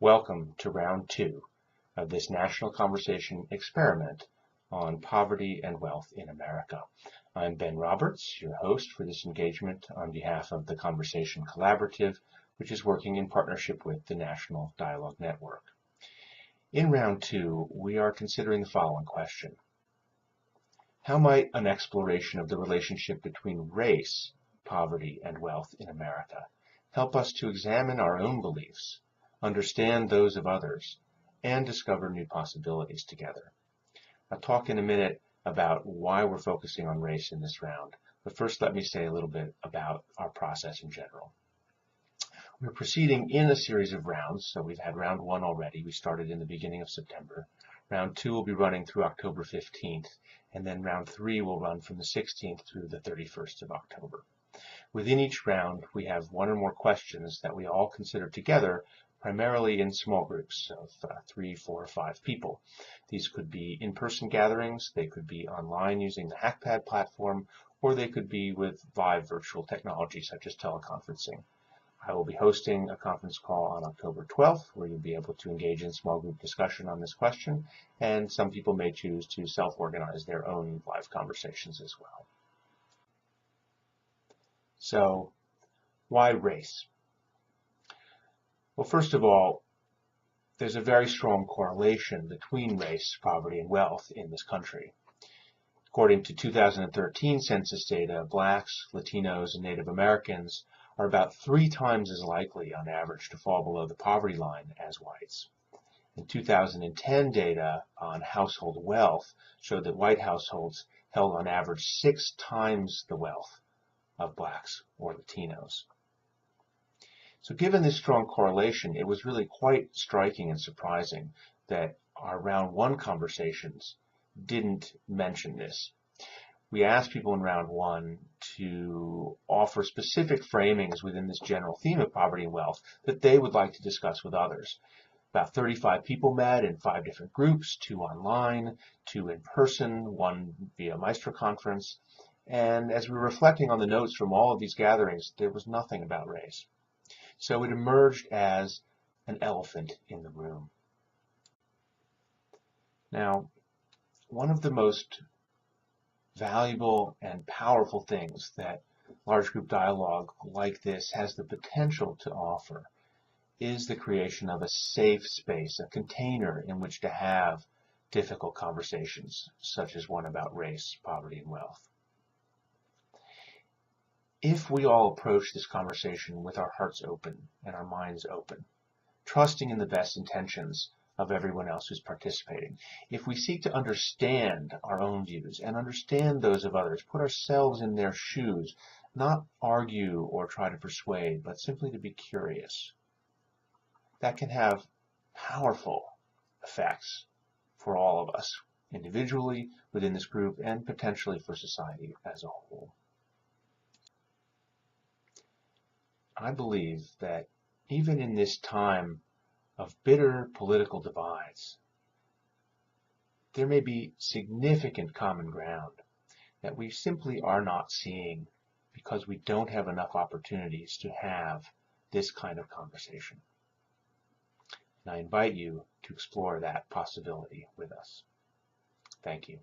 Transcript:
Welcome to round 2 of this national conversation experiment on poverty and wealth in America. I'm Ben Roberts, your host for this engagement on behalf of the Conversation Collaborative, which is working in partnership with the National Dialogue Network. In round 2, we are considering the following question. How might an exploration of the relationship between race, poverty, and wealth in America help us to examine our own beliefs, understand those of others, and discover new possibilities together? I'll talk in a minute about why we're focusing on race in this round, but first let me say a little bit about our process in general. We're proceeding in a series of rounds, so we've had round 1 already. We started in the beginning of September. Round 2 will be running through October 15th, and then round 3 will run from the 16th through the 31st of October. Within each round, we have 1 or more questions that we all consider together, primarily in small groups of 3, 4, or 5 people. These could be in-person gatherings, they could be online using the HackPad platform, or they could be with live virtual technology such as teleconferencing. I will be hosting a conference call on October 12th where you'll be able to engage in small group discussion on this question, and some people may choose to self-organize their own live conversations as well. So, why race? Well, first of all, there's a very strong correlation between race, poverty, and wealth in this country. According to 2013 census data, Blacks, Latinos, and Native Americans are about 3 times as likely on average to fall below the poverty line as whites. In 2010 data on household wealth showed that white households held on average 6 times the wealth of Blacks or Latinos. So given this strong correlation, it was really quite striking and surprising that our round 1 conversations didn't mention this. We asked people in round 1 to offer specific framings within this general theme of poverty and wealth that they would like to discuss with others. About 35 people met in 5 different groups, 2 online, 2 in person, 1 via Maestro conference. And as we were reflecting on the notes from all of these gatherings, there was nothing about race. So it emerged as an elephant in the room. Now, one of the most valuable and powerful things that large group dialogue like this has the potential to offer is the creation of a safe space, a container in which to have difficult conversations, such as one about race, poverty, and wealth. If we all approach this conversation with our hearts open and our minds open, trusting in the best intentions of everyone else who's participating, if we seek to understand our own views and understand those of others, put ourselves in their shoes, not argue or try to persuade, but simply to be curious, that can have powerful effects for all of us, individually, within this group, and potentially for society as a whole. I believe that even in this time of bitter political divides, there may be significant common ground that we simply are not seeing because we don't have enough opportunities to have this kind of conversation. And I invite you to explore that possibility with us. Thank you.